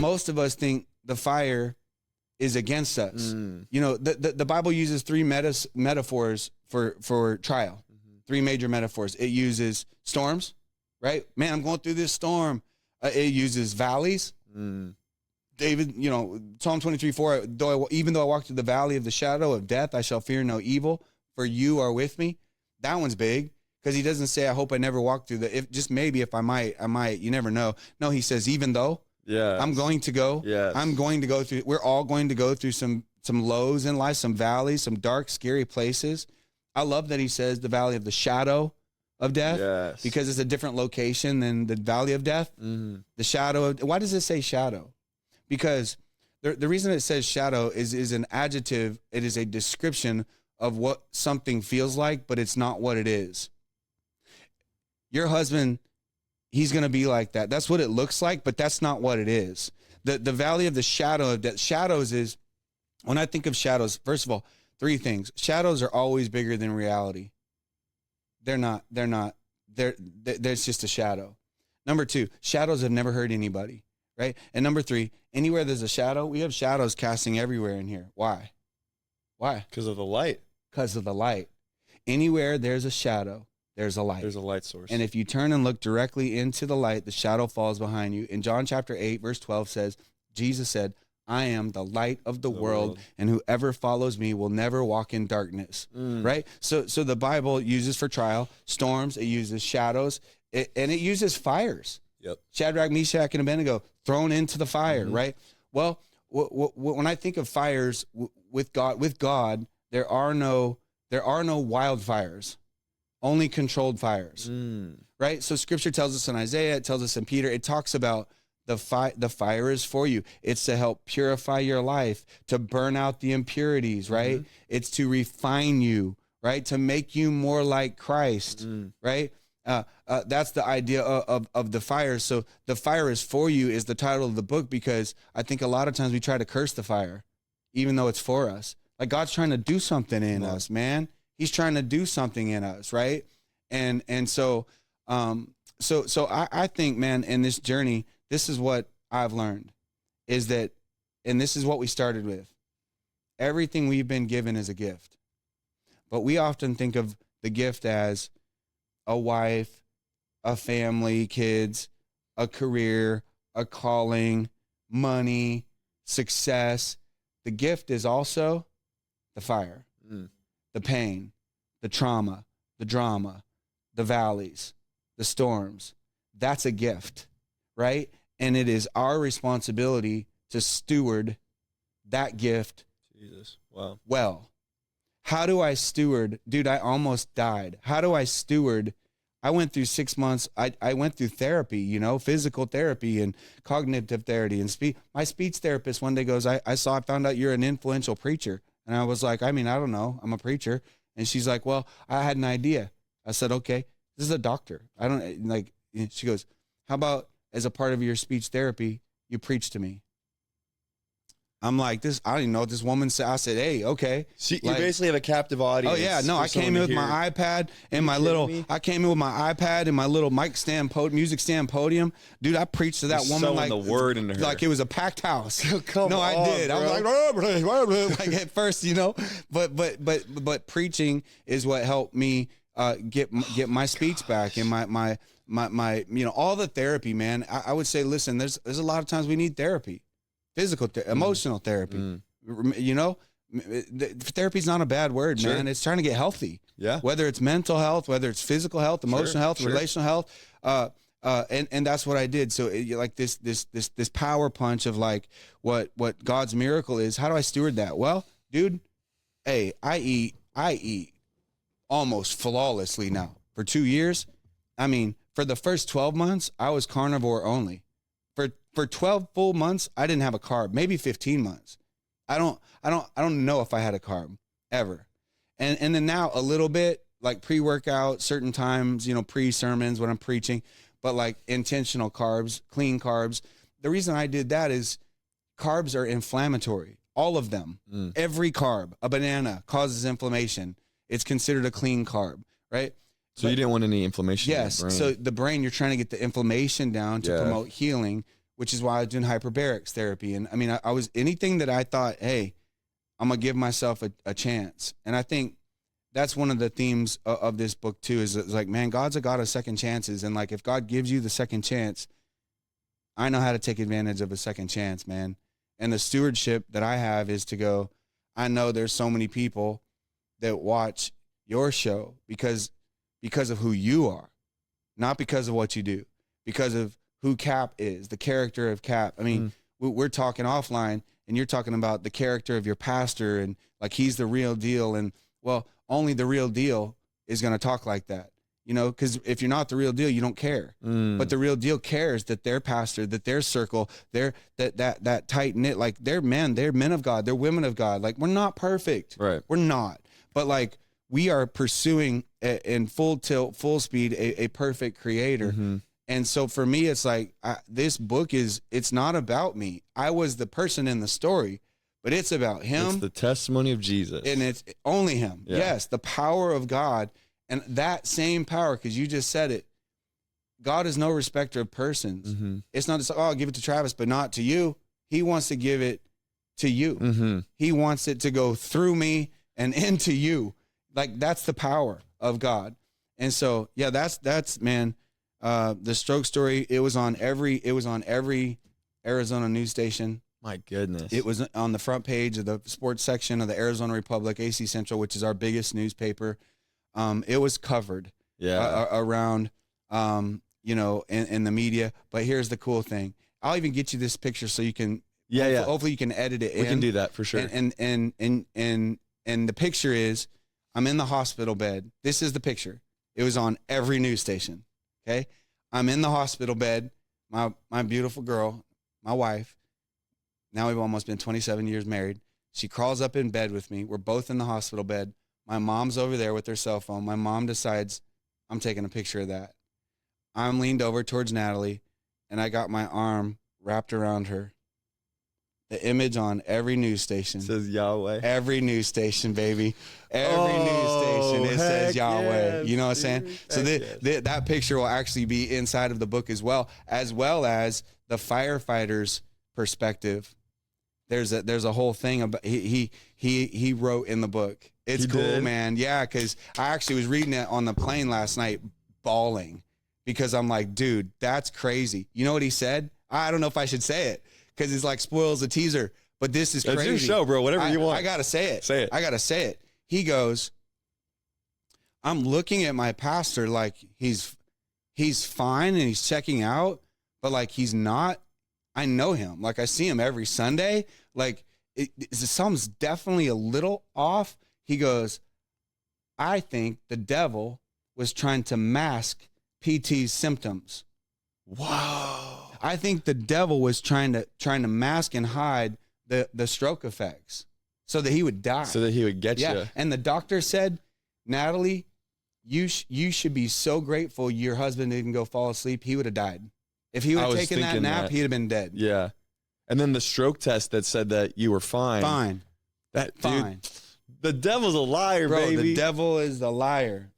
most of us think the fire is against us. You know, the Bible uses three metaphors for trial. Three major metaphors. It uses storms, right? Man, I'm going through this storm. It uses valleys. David, you know, Psalm 23:4, even though I walk through the valley of the shadow of death, I shall fear no evil, for you are with me. That one's big, because he doesn't say, I hope I never walk through just maybe if I might, you never know. No, he says, even though I'm going to go, I'm going to go through, we're all going to go through some lows in life, some valleys, some dark, scary places. I love that he says the valley of the shadow of death, because it's a different location than the valley of death. The shadow of, why does it say shadow? Because the reason it says shadow is an adjective. It is a description of what something feels like, but it's not what it is. Your husband, he's going to be like that. That's what it looks like, but that's not what it is. The valley of the shadow of death. Shadows is, when I think of shadows, first of all, three things. Shadows are always bigger than reality. They're not. There's just a shadow. Number two, shadows have never hurt anybody, right? And number three, anywhere there's a shadow, we have shadows casting everywhere in here. Why? Because of the light. Because of the light. Anywhere there's a shadow, there's a light. There's a light source. And if you turn and look directly into the light, the shadow falls behind you. In John chapter 8, verse 12 says, Jesus said, I am the light of the world, and whoever follows me will never walk in darkness, right? So the Bible uses for trial storms, it uses shadows, and it uses fires. Yep. Shadrach, Meshach, and Abednego thrown into the fire, right? Well, when I think of fires with God, there are no wildfires, only controlled fires, right? So Scripture tells us in Isaiah, it tells us in Peter, it talks about the fire is for you. It's to help purify your life, to burn out the impurities, right? It's to refine you, right? To make you more like Christ, right? That's the idea of the fire. So the fire is for you is the title of the book, because I think a lot of times we try to curse the fire, even though it's for us. Like God's trying to do something in us, man. He's trying to do something in us, right? And so I think, man, in this journey, this is what I've learned is that, and this is what we started with. Everything we've been given is a gift, but we often think of the gift as a wife, a family, kids, a career, a calling, money, success. The gift is also the fire, the pain, the trauma, the drama, the valleys, the storms. That's a gift, right? And it is our responsibility to steward that gift. Jesus. Wow. Well, how do I steward? Dude, I almost died. How do I steward? I went through 6 months. I went through therapy, physical therapy and cognitive therapy. And my speech therapist one day goes, I found out you're an influential preacher. And I was like, I don't know. I'm a preacher. And she's like, well, I had an idea. I said, okay, this is a doctor. I don't like, she goes, how about as a part of your speech therapy, you preach to me? I'm like, I don't even know what this woman said. I said, hey, okay. So you basically have a captive audience. Oh yeah, no, I came in with my iPad and my little mic stand, music stand podium. Dude, I preached to that woman like the word into her. Like it was a packed house. Come on, I did. Bro. I was like, like at first, but preaching is what helped me get my speech back and my all the therapy, man. I would say, listen, there's a lot of times we need therapy. Physical, emotional therapy, therapy's not a bad word, sure. man. It's trying to get healthy. Yeah. Whether it's mental health, whether it's physical health, emotional health, relational health. And that's what I did. So like this power punch of like what God's miracle is. How do I steward that? Well, dude, hey, I eat almost flawlessly now for 2 years. I mean, for the first 12 months, I was carnivore only. For 12 full months, I didn't have a carb, maybe 15 months. I don't know if I had a carb ever. And then now a little bit, like pre-workout, certain times, pre-sermons when I'm preaching, but like intentional carbs, clean carbs. The reason I did that is carbs are inflammatory. All of them. Every carb, a banana causes inflammation. It's considered a clean carb, right? So you didn't want any inflammation. Yes. In the brain. So the brain, you're trying to get the inflammation down to promote healing, which is why I was doing hyperbarics therapy. And I mean, I was anything that I thought, hey, I'm going to give myself a chance. And I think that's one of the themes of this book too, is like, man, God's a God of second chances. And like, if God gives you the second chance, I know how to take advantage of a second chance, man. And the stewardship that I have is to go, I know there's so many people that watch your show because of who you are, not because of what you do, because of who Cap is, the character of Cap. I mean, we're talking offline and you're talking about the character of your pastor and like, he's the real deal. And well, only the real deal is going to talk like that, you know, because if you're not the real deal, you don't care. But the real deal cares that their pastor, that their circle, that tight knit, like they're men of God, they're women of God. Like, we're not perfect. Right. We're not. But like, we are pursuing in full tilt, full speed, a perfect creator. And so for me, it's like, this book it's not about me. I was the person in the story, but it's about him. It's the testimony of Jesus. And it's only him. Yeah. Yes, the power of God. And that same power, because you just said it, God is no respecter of persons. It's not just, oh, I'll give it to Travis, but not to you. He wants to give it to you. He wants it to go through me and into you. Like, that's the power of God. And so, yeah, that's man, the stroke story, it was on every Arizona news station. My goodness. It was on the front page of the sports section of the Arizona Republic, AC Central, which is our biggest newspaper. It was covered around, you know, in the media. But here's the cool thing. I'll even get you this picture so you can, hopefully you can edit it in. We can do that for sure. And the picture is, I'm in the hospital bed. This is the picture. It was on every news station. Okay. I'm in the hospital bed. My beautiful girl, my wife, now we've almost been 27 years married. She crawls up in bed with me. We're both in the hospital bed. My mom's over there with her cell phone. My mom decides I'm taking a picture of that. I'm leaned over towards Natalie, and I got my arm wrapped around her. The image on every news station. It says Yahweh. Every news station, baby. Every news station, it says Yahweh. Yes, you know what I'm saying? So that picture will actually be inside of the book as well as the firefighter's perspective. There's a whole thing about he wrote in the book. It's cool, man. Yeah, because I actually was reading it on the plane last night, bawling, because I'm like, dude, that's crazy. You know what he said? I don't know if I should say it because it's like spoils the teaser, but this is crazy. It's your show, bro. Whatever you want. I gotta say it. Say it. I gotta say it. He goes, I'm looking at my pastor like he's fine and he's checking out, but like he's not. I know him. Like I see him every Sunday. Like something's definitely a little off. He goes, I think the devil was trying to mask PT's symptoms. Wow. I think the devil was trying to mask and hide the stroke effects so that he would die. So that he would get you. And the doctor said, Natalie, you should be so grateful your husband didn't go fall asleep. He would have died. If he would have taken that nap, he'd have been dead. Yeah. And then the stroke test that said that you were fine. Fine. That fine. Dude, the devil's a liar, bro, baby. The devil is the liar.